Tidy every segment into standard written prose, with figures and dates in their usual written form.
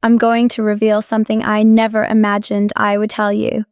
I'm going to reveal something I never imagined I would tell you.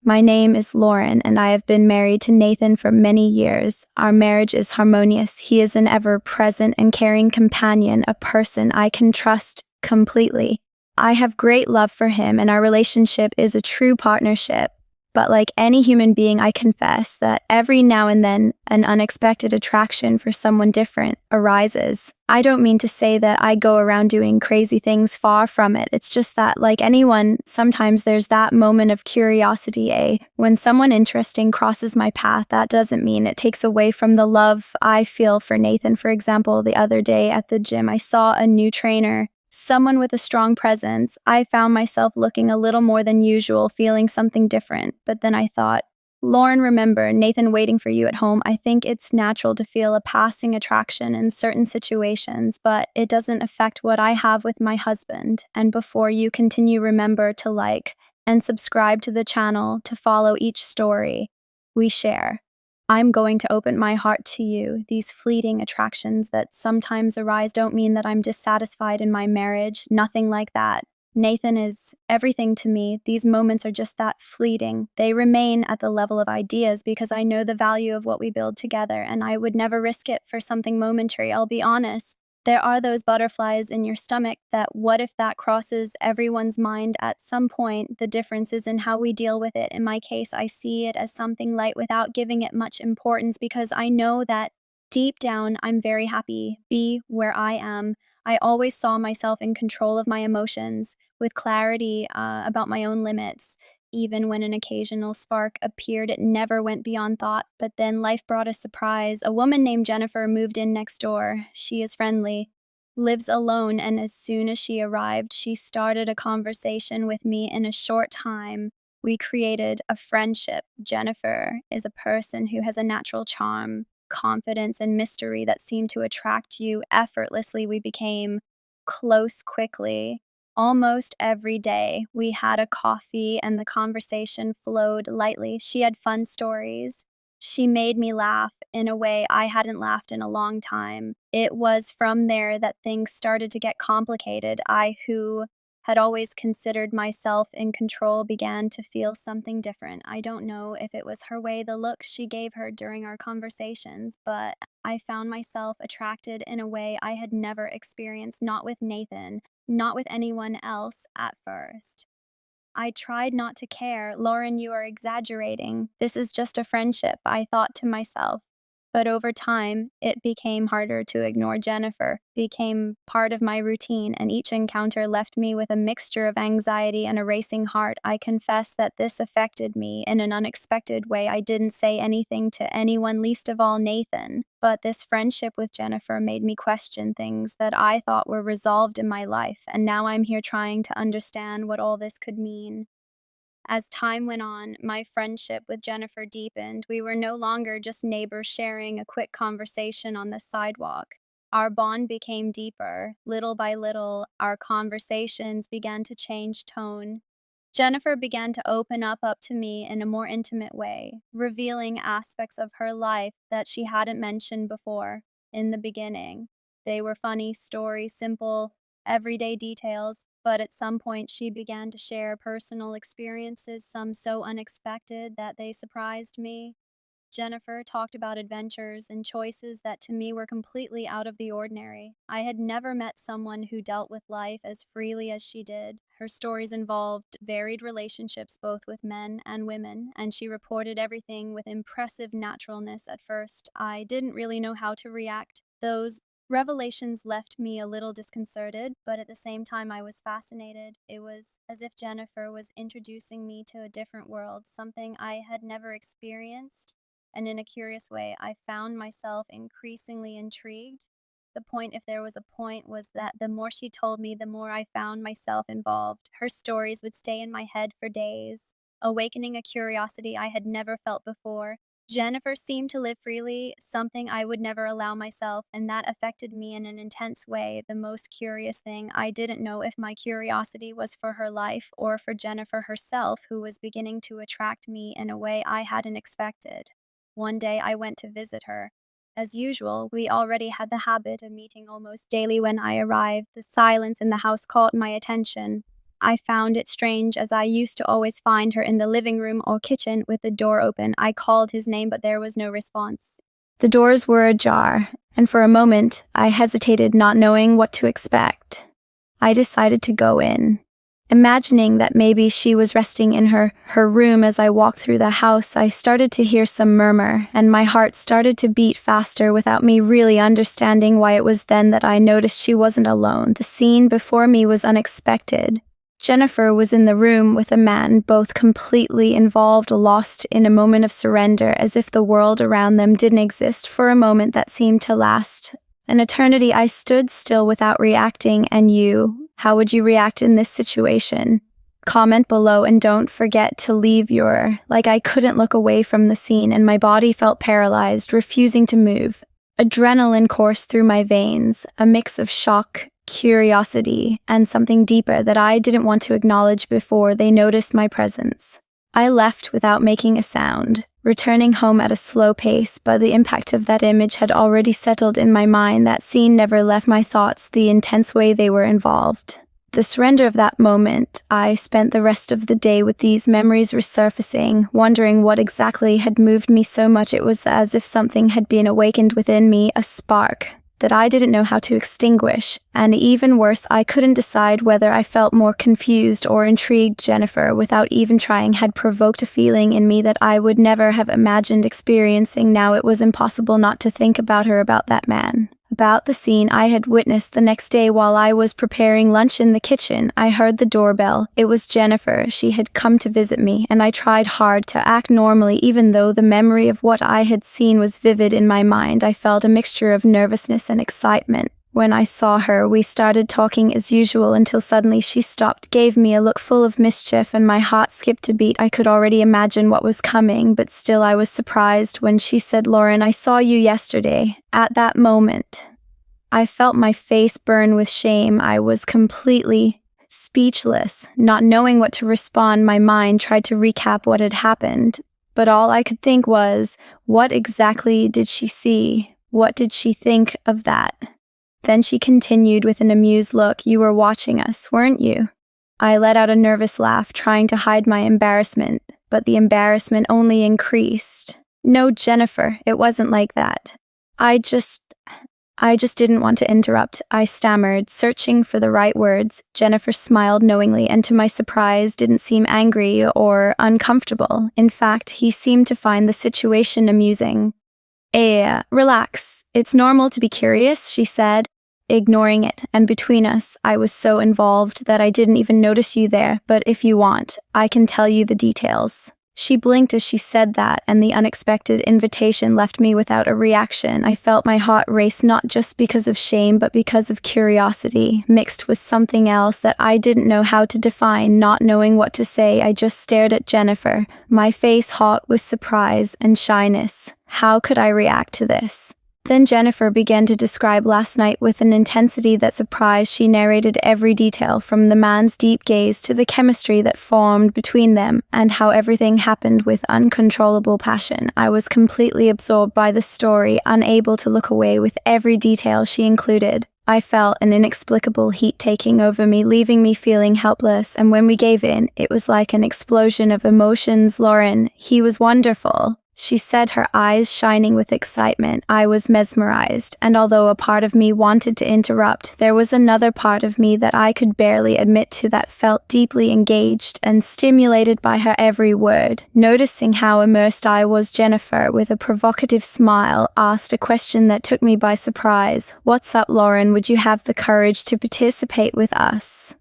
My name is Lauren, and I have been married to Nathan for many years. Our marriage is harmonious. He is an ever-present and caring companion, a person I can trust completely. I have great love for him, and our relationship is a true partnership. But like any human being, I confess that every now and then an unexpected attraction for someone different arises. I don't mean to say that I go around doing crazy things, far from it. It's just that, like anyone, sometimes there's that moment of curiosity, eh? When someone interesting crosses my path, that doesn't mean it takes away from the love I feel for Nathan. For example, the other day at the gym, I saw a new trainer. Someone with a strong presence. I found myself looking a little more than usual, feeling something different. But then I thought, Lauren, remember, Nathan waiting for you at home. I think it's natural to feel a passing attraction in certain situations, but it doesn't affect what I have with my husband. And before you continue, remember to like and subscribe to the channel to follow each story we share. I'm going to open my heart to you. These fleeting attractions that sometimes arise don't mean that I'm dissatisfied in my marriage. Nothing like that. Nathan is everything to me. These moments are just that fleeting. They remain at the level of ideas because I know the value of what we build together, and I would never risk it for something momentary. I'll be honest. There are those butterflies in your stomach that what if that crosses everyone's mind at some point? The difference is in how we deal with it. In my case, I see it as something light without giving it much importance because I know that deep down I'm very happy be where I am. I always saw myself in control of my emotions with clarity about my own limits. Even when an occasional spark appeared, it never went beyond thought. But then life brought a surprise. A woman named Jennifer moved in next door. She is friendly, lives alone, and as soon as she arrived, she started a conversation with me. In a short time, we created a friendship. Jennifer is a person who has a natural charm, confidence, and mystery that seemed to attract you effortlessly. We became close quickly. Almost every day, we had a coffee and the conversation flowed lightly. She had fun stories. She made me laugh in a way I hadn't laughed in a long time. It was from there that things started to get complicated. I, who had always considered myself in control, began to feel something different. I don't know if it was her way, the looks she gave her during our conversations, but I found myself attracted in a way I had never experienced, not with Nathan, not with anyone else at first. I tried not to care. Lauren, you are exaggerating. This is just a friendship, I thought to myself. But over time, it became harder to ignore. Jennifer became part of my routine, and each encounter left me with a mixture of anxiety and a racing heart. I confess that this affected me in an unexpected way. I didn't say anything to anyone, least of all Nathan. But this friendship with Jennifer made me question things that I thought were resolved in my life, and now I'm here trying to understand what all this could mean. As time went on, my friendship with Jennifer deepened. We were no longer just neighbors sharing a quick conversation on the sidewalk. Our bond became deeper. Little by little, our conversations began to change tone. Jennifer began to open up to me in a more intimate way, revealing aspects of her life that she hadn't mentioned before. In the beginning, they were funny stories, simple, everyday details, but at some point she began to share personal experiences, some so unexpected that they surprised me. Jennifer talked about adventures and choices that to me were completely out of the ordinary. I had never met someone who dealt with life as freely as she did. Her stories involved varied relationships both with men and women, and she reported everything with impressive naturalness. At first, I didn't really know how to react. Those revelations left me a little disconcerted, but at the same time I was fascinated. It was as if Jennifer was introducing me to a different world, something I had never experienced. And in a curious way, I found myself increasingly intrigued. The point, if there was a point, was that the more she told me, the more I found myself involved. Her stories would stay in my head for days, awakening a curiosity I had never felt before. Jennifer seemed to live freely, something I would never allow myself, and that affected me in an intense way. The most curious thing, I didn't know if my curiosity was for her life or for Jennifer herself, who was beginning to attract me in a way I hadn't expected. One day I went to visit her. As usual, we already had the habit of meeting almost daily when I arrived. The silence in the house caught my attention. I found it strange, as I used to always find her in the living room or kitchen with the door open. I called his name, but there was no response. The doors were ajar, and for a moment, I hesitated, not knowing what to expect. I decided to go in. Imagining that maybe she was resting in her room. As I walked through the house, I started to hear some murmur, and my heart started to beat faster without me really understanding why. It was then that I noticed she wasn't alone. The scene before me was unexpected. Jennifer was in the room with a man, both completely involved, lost in a moment of surrender, as if the world around them didn't exist. For a moment that seemed to last an eternity, I stood still without reacting. And you? How would you react in this situation? Comment below, and don't forget to leave your like. I couldn't look away from the scene, and my body felt paralyzed, refusing to move. Adrenaline coursed through my veins, a mix of shock, curiosity, and something deeper that I didn't want to acknowledge before they noticed my presence. I left without making a sound, returning home at a slow pace, but the impact of that image had already settled in my mind. That scene never left my thoughts, the intense way they were involved. The surrender of that moment. I spent the rest of the day with these memories resurfacing, wondering what exactly had moved me so much. It was as if something had been awakened within me, a spark that I didn't know how to extinguish, and even worse, I couldn't decide whether I felt more confused or intrigued. Jennifer, without even trying, had provoked a feeling in me that I would never have imagined experiencing. Now it was impossible not to think about her, about that man, about the scene I had witnessed the next day while I was preparing lunch in the kitchen. I heard the doorbell. It was Jennifer. She had come to visit me, and I tried hard to act normally, even though the memory of what I had seen was vivid in my mind. I felt a mixture of nervousness and excitement. When I saw her, we started talking as usual until suddenly she stopped, gave me a look full of mischief, and my heart skipped a beat. I could already imagine what was coming, but still I was surprised when she said, "Lauren, I saw you yesterday." At that moment, I felt my face burn with shame. I was completely speechless, not knowing what to respond. My mind tried to recap what had happened, but all I could think was, what exactly did she see? What did she think of that? Then she continued with an amused look, "You were watching us, weren't you?" I let out a nervous laugh, trying to hide my embarrassment, but the embarrassment only increased. "No, Jennifer, it wasn't like that. I just didn't want to interrupt," I stammered, searching for the right words. Jennifer smiled knowingly, and to my surprise, didn't seem angry or uncomfortable. In fact, he seemed to find the situation amusing. Relax. It's normal to be curious," she said, ignoring it, "and between us, I was so involved that I didn't even notice you there, but if you want, I can tell you the details." She blinked as she said that, and the unexpected invitation left me without a reaction. I felt my heart race, not just because of shame, but because of curiosity, mixed with something else that I didn't know how to define. Not knowing what to say, I just stared at Jennifer, my face hot with surprise and shyness. How could I react to this? Then Jennifer began to describe last night with an intensity that surprised. She narrated every detail, from the man's deep gaze to the chemistry that formed between them, and how everything happened with uncontrollable passion. I was completely absorbed by the story, unable to look away. With every detail she included, I felt an inexplicable heat taking over me, leaving me feeling helpless, and when we gave in, it was like an explosion of emotions. "Lauren, he was wonderful," she said, her eyes shining with excitement. I was mesmerized, and although a part of me wanted to interrupt, there was another part of me that I could barely admit to that felt deeply engaged and stimulated by her every word. Noticing how immersed I was, Jennifer, with a provocative smile, asked a question that took me by surprise. "What's up, Lauren? Would you have the courage to participate with us?"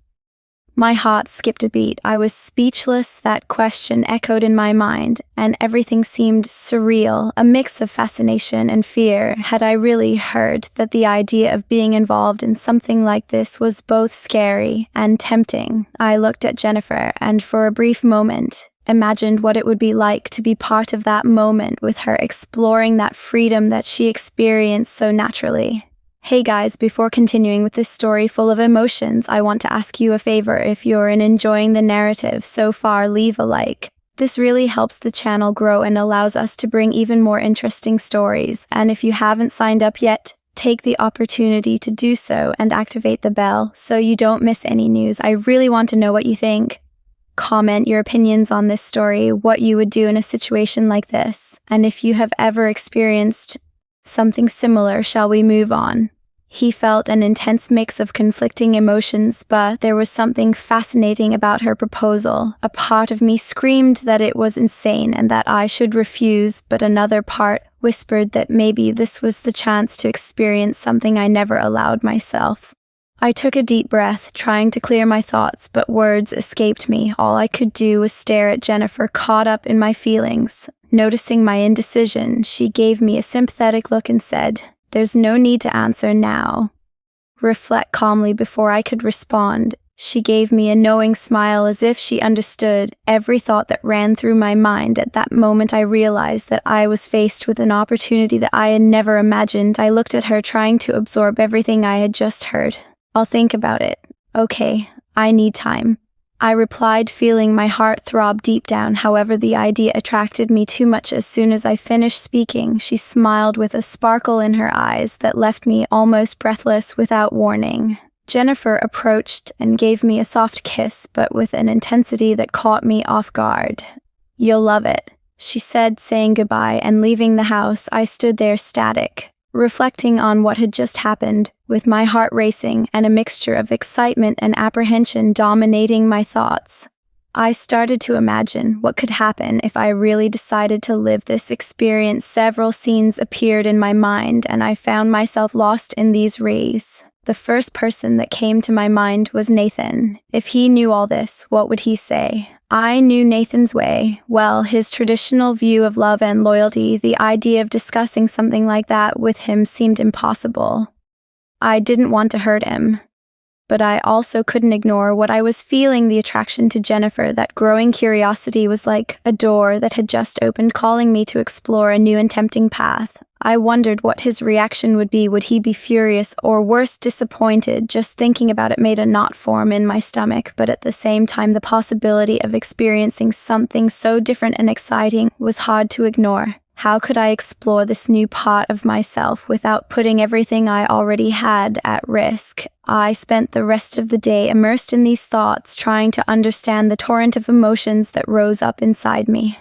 My heart skipped a beat. I was speechless. That question echoed in my mind, and everything seemed surreal, a mix of fascination and fear. Had I really heard that the idea of being involved in something like this was both scary and tempting? I looked at Jennifer, and for a brief moment, imagined what it would be like to be part of that moment with her, exploring that freedom that she experienced so naturally. Hey guys, before continuing with this story full of emotions, I want to ask you a favor. If you're enjoying the narrative so far, leave a like. This really helps the channel grow and allows us to bring even more interesting stories. And if you haven't signed up yet, take the opportunity to do so and activate the bell so you don't miss any news. I really want to know what you think. Comment your opinions on this story, what you would do in a situation like this, and if you have ever experienced something similar. Shall we move on? He felt an intense mix of conflicting emotions, but there was something fascinating about her proposal. A part of me screamed that it was insane and that I should refuse, but another part whispered that maybe this was the chance to experience something I never allowed myself. I took a deep breath, trying to clear my thoughts, but words escaped me. All I could do was stare at Jennifer, caught up in my feelings. Noticing my indecision, she gave me a sympathetic look and said, "There's no need to answer now. Reflect calmly." Before I could respond, she gave me a knowing smile as if she understood every thought that ran through my mind. At that moment, I realized that I was faced with an opportunity that I had never imagined. I looked at her, trying to absorb everything I had just heard. "I'll think about it." "Okay, I need time," I replied, feeling my heart throb deep down. However, the idea attracted me too much. As soon as I finished speaking, she smiled with a sparkle in her eyes that left me almost breathless. Without warning, Jennifer approached and gave me a soft kiss, but with an intensity that caught me off guard. "You'll love it," she said, saying goodbye and leaving the house. I stood there static, reflecting on what had just happened, with my heart racing and a mixture of excitement and apprehension dominating my thoughts. I started to imagine what could happen if I really decided to live this experience. Several scenes appeared in my mind, and I found myself lost in these rays. The first person that came to my mind was Nathan. If he knew all this, what would he say? I knew Nathan's way. Well, his traditional view of love and loyalty. The idea of discussing something like that with him seemed impossible. I didn't want to hurt him, but I also couldn't ignore what I was feeling. The attraction to Jennifer, that growing curiosity, was like a door that had just opened, calling me to explore a new and tempting path. I wondered what his reaction would be. Would he be furious or, worse, disappointed? Just thinking about it made a knot form in my stomach, but at the same time, the possibility of experiencing something so different and exciting was hard to ignore. How could I explore this new part of myself without putting everything I already had at risk? I spent the rest of the day immersed in these thoughts, trying to understand the torrent of emotions that rose up inside me.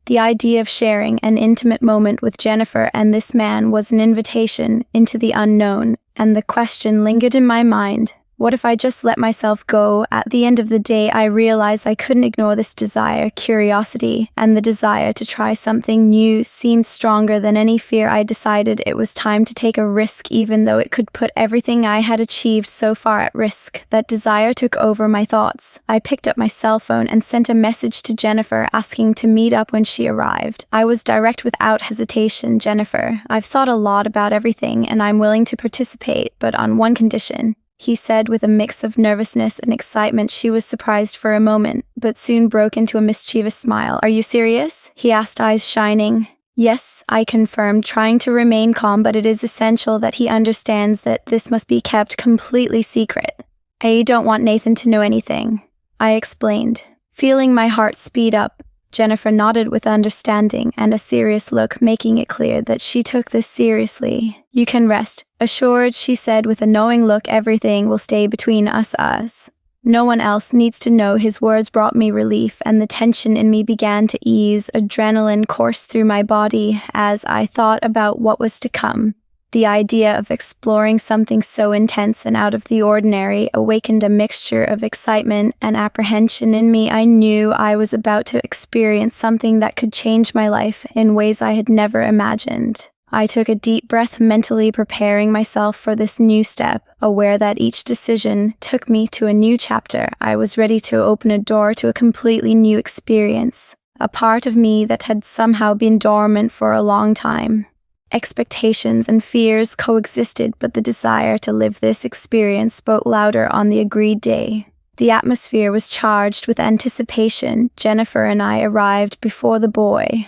The idea of sharing an intimate moment with Jennifer and this man was an invitation into the unknown, and the question lingered in my mind: what if I just let myself go? At the end of the day, I realized I couldn't ignore this desire. Curiosity and the desire to try something new seemed stronger than any fear. I decided it was time to take a risk, even though it could put everything I had achieved so far at risk. That desire took over my thoughts. I picked up my cell phone and sent a message to Jennifer asking to meet up when she arrived. I was direct without hesitation. "Jennifer, I've thought a lot about everything and I'm willing to participate, but on one condition," he said with a mix of nervousness and excitement. She was surprised for a moment, but soon broke into a mischievous smile. "Are you serious?" he asked, eyes shining. "Yes," I confirmed, trying to remain calm, "but it is essential that he understands that this must be kept completely secret. I don't want Nathan to know anything," I explained, feeling my heart speed up. Jennifer nodded with understanding and a serious look, making it clear that she took this seriously. "You can rest assured," she said with a knowing look. "Everything will stay between us. No one else needs to know." His words brought me relief, and the tension in me began to ease. Adrenaline coursed through my body as I thought about what was to come. The idea of exploring something so intense and out of the ordinary awakened a mixture of excitement and apprehension in me. I knew I was about to experience something that could change my life in ways I had never imagined. I took a deep breath, mentally preparing myself for this new step, aware that each decision took me to a new chapter. I was ready to open a door to a completely new experience, a part of me that had somehow been dormant for a long time. Expectations and fears coexisted, but the desire to live this experience spoke louder on the agreed day. The atmosphere was charged with anticipation. Jennifer and I arrived before the boy,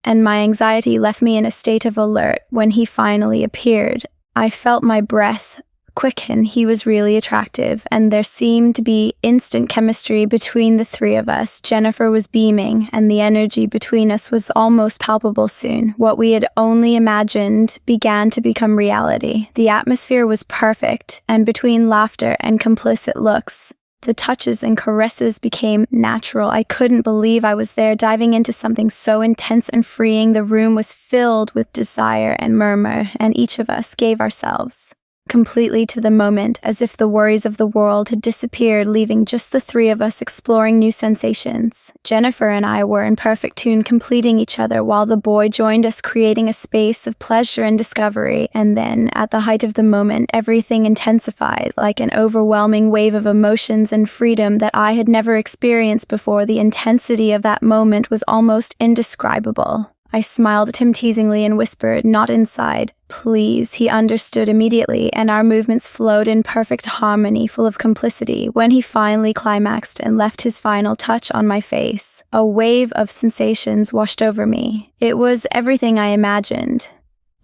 and my anxiety left me in a state of alert. When he finally appeared, I felt my breath quicken. He was really attractive, and there seemed to be instant chemistry between the three of us. Jennifer was beaming, and the energy between us was almost palpable soon. What we had only imagined began to become reality. The atmosphere was perfect, and between laughter and complicit looks, the touches and caresses became natural. I couldn't believe I was there, diving into something so intense and freeing. The room was filled with desire and murmur, and each of us gave ourselves completely to the moment, as if the worries of the world had disappeared, leaving just the three of us exploring new sensations. Jennifer and I were in perfect tune, completing each other, while the boy joined us, creating a space of pleasure and discovery. And then, at the height of the moment, everything intensified, like an overwhelming wave of emotions and freedom that I had never experienced before. The intensity of that moment was almost indescribable. I smiled at him teasingly and whispered, "Not inside, please." He understood immediately, and our movements flowed in perfect harmony, full of complicity. When he finally climaxed and left his final touch on my face, a wave of sensations washed over me. It was everything I imagined,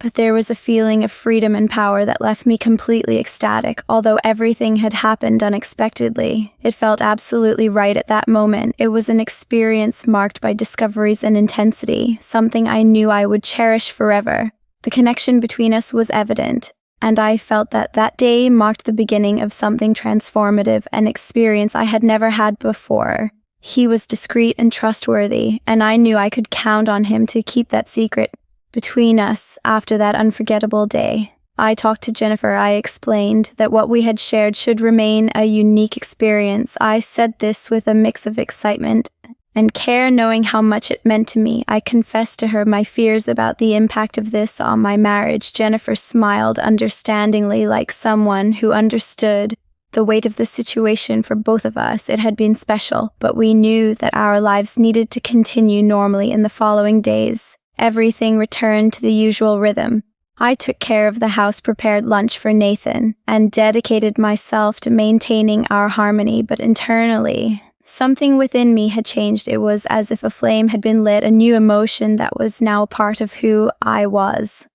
but there was a feeling of freedom and power that left me completely ecstatic. Although everything had happened unexpectedly, it felt absolutely right at that moment. It was an experience marked by discoveries and intensity, something I knew I would cherish forever. The connection between us was evident, and I felt that that day marked the beginning of something transformative, an experience I had never had before. He was discreet and trustworthy, and I knew I could count on him to keep that secret between us. After that unforgettable day, I talked to Jennifer. I explained that what we had shared should remain a unique experience. I said this with a mix of excitement and care, knowing how much it meant to me. I confessed to her my fears about the impact of this on my marriage. Jennifer smiled understandingly, like someone who understood the weight of the situation for both of us. It had been special, but we knew that our lives needed to continue normally. In the following days, everything returned to the usual rhythm. I took care of the house, prepared lunch for Nathan, and dedicated myself to maintaining our harmony. But internally, something within me had changed. It was as if a flame had been lit, a new emotion that was now a part of who I was.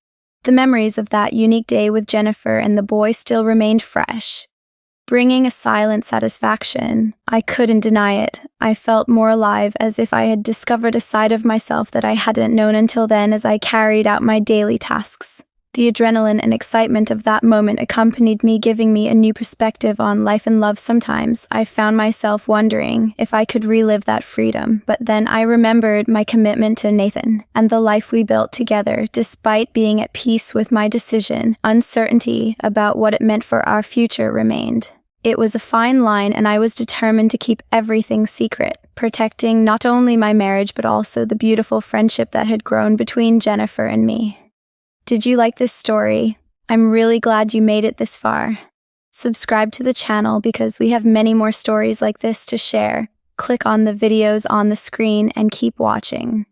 The memories of that unique day with Jennifer and the boy still remained fresh, bringing a silent satisfaction. I couldn't deny it. I felt more alive, as if I had discovered a side of myself that I hadn't known until then. As I carried out my daily tasks, the adrenaline and excitement of that moment accompanied me, giving me a new perspective on life and love. Sometimes I found myself wondering if I could relive that freedom, but then I remembered my commitment to Nathan and the life we built together. Despite being at peace with my decision, uncertainty about what it meant for our future remained. It was a fine line, and I was determined to keep everything secret, protecting not only my marriage but also the beautiful friendship that had grown between Jennifer and me. Did you like this story? I'm really glad you made it this far. Subscribe to the channel because we have many more stories like this to share. Click on the videos on the screen and keep watching.